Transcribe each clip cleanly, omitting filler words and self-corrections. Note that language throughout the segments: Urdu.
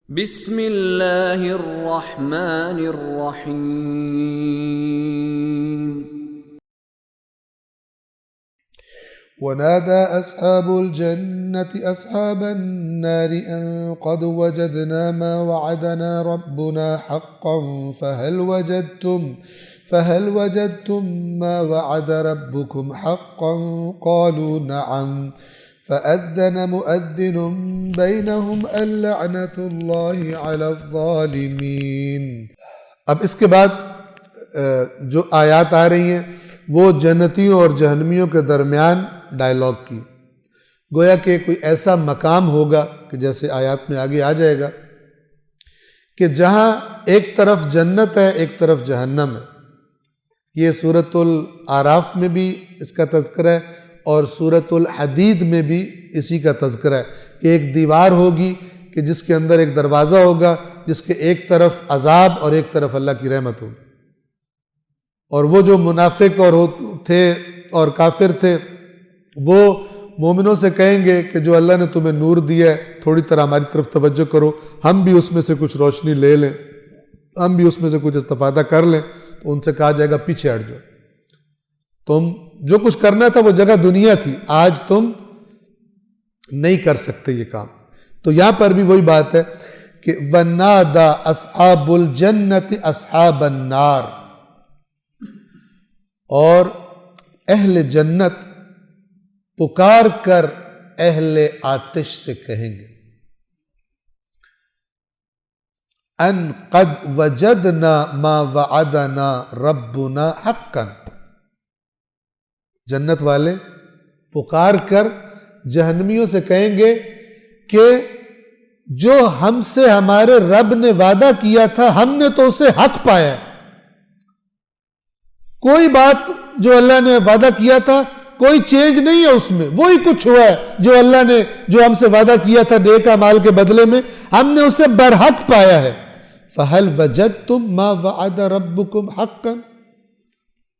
بسم اللہ الرحمن الرحیم ونادى أصحاب الجنة أصحاب النار أن قد وجدنا ما وعدنا ربنا حقا فهل وجدتم ما وعد ربكم حقا قالوا نعم فأذن مؤذن بينهم اللعنة الله على الظالمين۔ اب اس کے بعد جو آیات آ رہی ہیں وہ جنتیوں اور جہنمیوں کے درمیان ڈائلاگ کی، گویا کہ کوئی ایسا مقام ہوگا کہ جیسے آیات میں آگے آ جائے گا کہ جہاں ایک طرف جنت ہے ایک طرف جہنم ہے۔ یہ سورۃ الاعراف میں بھی اس کا تذکرہ ہے اور سورۃ الحدید میں بھی اسی کا تذکرہ ہے کہ ایک دیوار ہوگی کہ جس کے اندر ایک دروازہ ہوگا جس کے ایک طرف عذاب اور ایک طرف اللہ کی رحمت ہوگی، اور وہ جو منافق تھے اور کافر تھے وہ مومنوں سے کہیں گے کہ جو اللہ نے تمہیں نور دیا ہے تھوڑی طرح ہماری طرف توجہ کرو، ہم بھی اس میں سے کچھ روشنی لے لیں، ہم بھی اس میں سے کچھ استفادہ کر لیں۔ تو ان سے کہا جائے گا پیچھے ہٹ جاؤ، تم جو کچھ کرنا تھا وہ جگہ دنیا تھی، آج تم نہیں کر سکتے یہ کام۔ تو یہاں پر بھی وہی بات ہے کہ وَنَادَى أَصْحَابُ الْجَنَّةِ أَصْحَابَ النَّارِ، اور اہل جنت پکار کر اہل آتش سے کہیں گے ان قد وجدنا ما وعدنا ربنا حقا۔ جنت والے پکار کر جہنمیوں سے کہیں گے کہ جو ہم سے ہمارے رب نے وعدہ کیا تھا ہم نے تو اسے حق پایا ہے۔ کوئی بات جو اللہ نے وعدہ کیا تھا کوئی چینج نہیں ہے، اس میں وہی کچھ ہوا ہے جو اللہ نے جو ہم سے وعدہ کیا تھا نیک اعمال کے بدلے میں ہم نے اسے برحق پایا ہے۔ فَهَلْ وَجَدْتُمْ مَا وَعَدَ رَبُّكُمْ حَقًّا،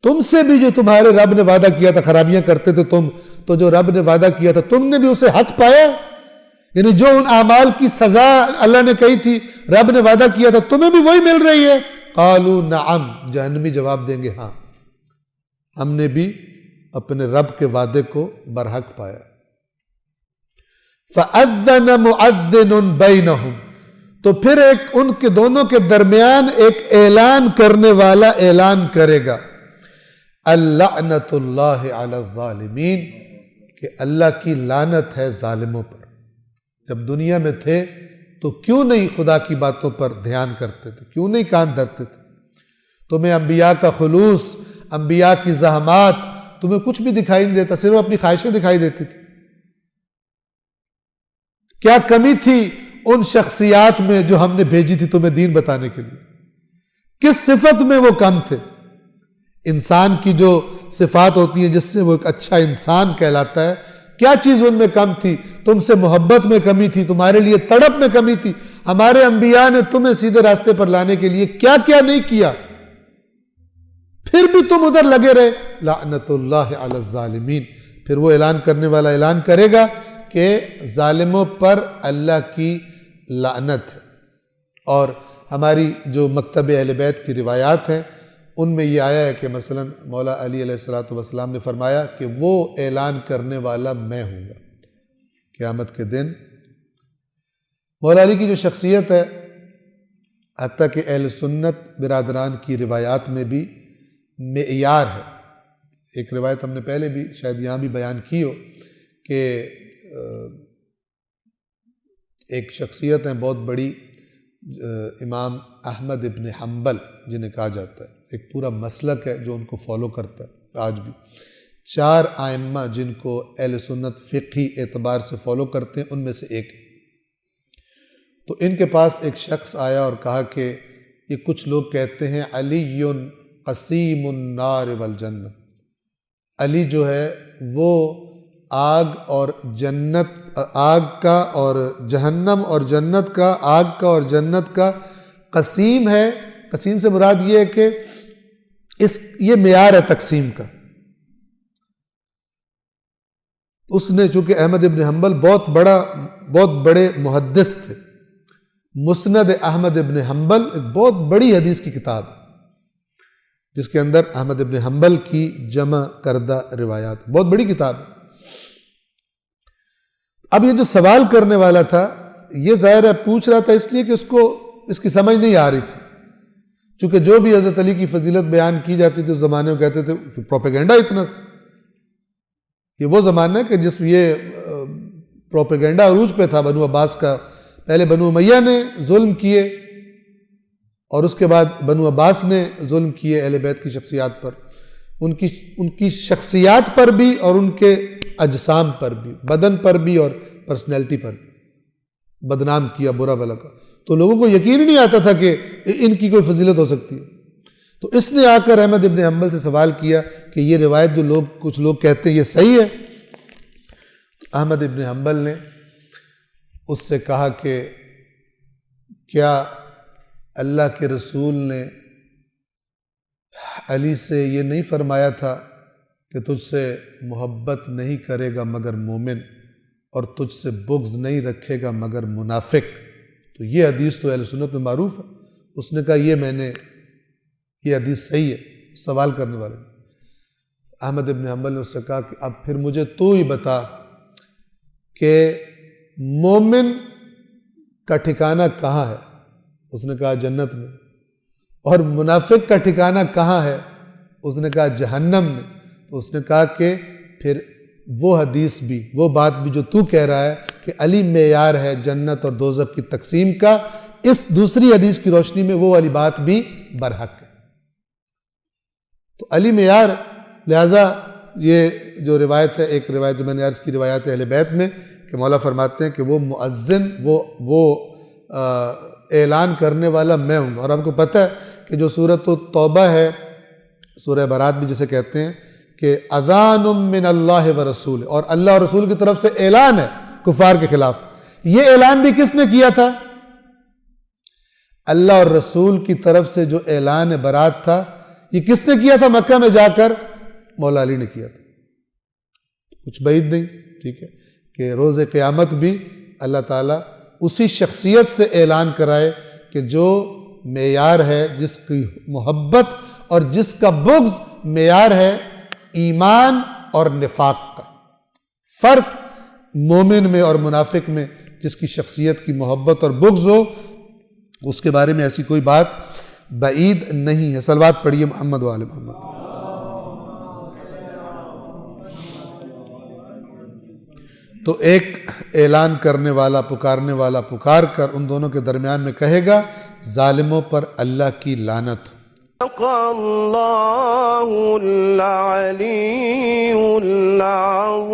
تم سے بھی جو تمہارے رب نے وعدہ کیا تھا، خرابیاں کرتے تھے تم، تو جو رب نے وعدہ کیا تھا تم نے بھی اسے حق پایا، یعنی جو ان اعمال کی سزا اللہ نے کہی تھی رب نے وعدہ کیا تھا تمہیں بھی وہی مل رہی ہے۔ قالوا نعم، جہنمی جواب دیں گے ہاں ہم نے بھی اپنے رب کے وعدے کو برحق پایا۔ فَأَذَّنَ مُؤَذِّنٌ بَيْنَهُمْ، تو پھر ایک ان کے دونوں کے درمیان ایک اعلان کرنے والا اعلان کرے گا، اللعنۃ اللہ علی الظالمین، کہ اللہ کی لعنت ہے ظالموں پر۔ جب دنیا میں تھے تو کیوں نہیں خدا کی باتوں پر دھیان کرتے تھے، کیوں نہیں کان دھرتے تھے؟ تمہیں انبیاء کا خلوص، انبیاء کی زحمات، تمہیں کچھ بھی دکھائی نہیں دیتا، صرف اپنی خواہشیں دکھائی دیتی تھی۔ کیا کمی تھی ان شخصیات میں جو ہم نے بھیجی تھی تمہیں دین بتانے کے لیے؟ کس صفت میں وہ کم تھے؟ انسان کی جو صفات ہوتی ہیں جس سے وہ ایک اچھا انسان کہلاتا ہے، کیا چیز ان میں کم تھی؟ تم سے محبت میں کمی تھی، تمہارے لیے تڑپ میں کمی تھی۔ ہمارے انبیاء نے تمہیں سیدھے راستے پر لانے کے لیے کیا کیا نہیں کیا، پھر بھی تم ادھر لگے رہے۔ لعنت اللہ علی الظالمین، پھر وہ اعلان کرنے والا اعلان کرے گا کہ ظالموں پر اللہ کی لعنت ہے۔ اور ہماری جو مکتب اہل بیت کی روایات ہیں ان میں یہ آیا ہے کہ مثلا مولا علی علیہ السلام نے فرمایا کہ وہ اعلان کرنے والا میں ہوں گا قیامت کے دن۔ مولا علی کی جو شخصیت ہے حتیٰ کہ اہل سنت برادران کی روایات میں بھی معیار ہے۔ ایک روایت ہم نے پہلے بھی شاید یہاں بھی بیان کی ہو کہ ایک شخصیت ہے بہت بڑی، امام احمد ابن حنبل جنہیں کہا جاتا ہے، ایک پورا مسلک ہے جو ان کو فالو کرتا ہے آج بھی۔ 4 ائمہ جن کو اہل سنت فقہی اعتبار سے فالو کرتے ہیں ان میں سے ایک۔ تو ان کے پاس ایک شخص آیا اور کہا کہ یہ کچھ لوگ کہتے ہیں علی قسیم النار والجنہ، علی جو ہے وہ آگ اور جنت، آگ کا اور جہنم اور جنت کا، آگ کا اور جنت کا قسیم ہے۔ قسیم سے مراد یہ ہے کہ یہ معیار ہے تقسیم کا۔ اس نے چونکہ احمد ابن حنبل بہت بڑے محدث تھے، مسند احمد ابن حنبل ایک بہت بڑی حدیث کی کتاب ہے جس کے اندر احمد ابن حنبل کی جمع کردہ روایات، بہت بڑی کتاب ہے۔ اب یہ جو سوال کرنے والا تھا یہ ظاہر ہے پوچھ رہا تھا اس لیے کہ اس کو اس کی سمجھ نہیں آ رہی تھی، چونکہ جو بھی حضرت علی کی فضیلت بیان کی جاتی تھی اس زمانے میں کہتے تھے پروپیگنڈا اتنا تھا۔ یہ وہ زمانہ ہے کہ جس میں یہ پروپیگنڈا عروج پہ تھا بنو عباس کا۔ پہلے بنو امیہ نے ظلم کیے اور اس کے بعد بنو عباس نے ظلم کیے اہل بیت کی شخصیات پر، ان کی شخصیات پر بھی اور ان کے اجسام پر بھی، بدن پر بھی اور پرسنالٹی پر بھی بدنام کیا، برا بھلا کا۔ تو لوگوں کو یقین ہی نہیں آتا تھا کہ ان کی کوئی فضیلت ہو سکتی ہے۔ تو اس نے آ کر احمد ابن حنبل سے سوال کیا کہ یہ روایت جو کچھ لوگ کہتے ہیں یہ صحیح ہے؟ احمد ابن حنبل نے اس سے کہا کہ کیا اللہ کے رسول نے علی سے یہ نہیں فرمایا تھا کہ تجھ سے محبت نہیں کرے گا مگر مومن اور تجھ سے بغض نہیں رکھے گا مگر منافق؟ تو یہ حدیث تو اہل سنت میں معروف ہے۔ اس نے کہا یہ حدیث صحیح ہے سوال کرنے والے نے۔ احمد ابن حنبل نے اس سے کہا کہ اب پھر مجھے تو ہی بتا کہ مومن کا ٹھکانہ کہاں ہے؟ اس نے کہا جنت میں۔ اور منافق کا ٹھکانہ کہاں ہے؟ اس نے کہا جہنم میں۔ تو اس نے کہا کہ پھر وہ حدیث بھی، وہ بات بھی جو تو کہہ رہا ہے کہ علی معیار ہے جنت اور دوزخ کی تقسیم کا، اس دوسری حدیث کی روشنی میں وہ والی بات بھی برحق ہے۔ تو علی معیار، لہٰذا یہ جو روایت ہے، ایک روایت جو میں نے عرض کی روایت اہل بیت میں کہ مولا فرماتے ہیں کہ وہ مؤذن، وہ اعلان کرنے والا میں ہوں گا۔ اور آپ کو پتہ ہے کہ جو سورۃ توبہ ہے، سورہ برات بھی جسے کہتے ہیں کہ اذان من اللہ و رسول، اور اللہ اور رسول کی طرف سے اعلان ہے کفار کے خلاف۔ یہ اعلان بھی کس نے کیا تھا؟ اللہ اور رسول کی طرف سے جو اعلان برات تھا یہ کس نے کیا تھا؟ مکہ میں جا کر مولا علی نے کیا تھا۔ کچھ بعید نہیں، ٹھیک ہے، کہ روز قیامت بھی اللہ تعالیٰ اسی شخصیت سے اعلان کرائے کہ جو معیار ہے، جس کی محبت اور جس کا بغض معیار ہے ایمان اور نفاق کا، فرق مومن میں اور منافق میں جس کی شخصیت کی محبت اور بغض ہو، اس کے بارے میں ایسی کوئی بات بعید نہیں ہے۔ صلوات پڑھیے محمد و آل محمد۔ تو ایک اعلان کرنے والا، پکارنے والا پکار کر ان دونوں کے درمیان میں کہے گا ظالموں پر اللہ کی لعنت۔ اللہ العلی العظیم۔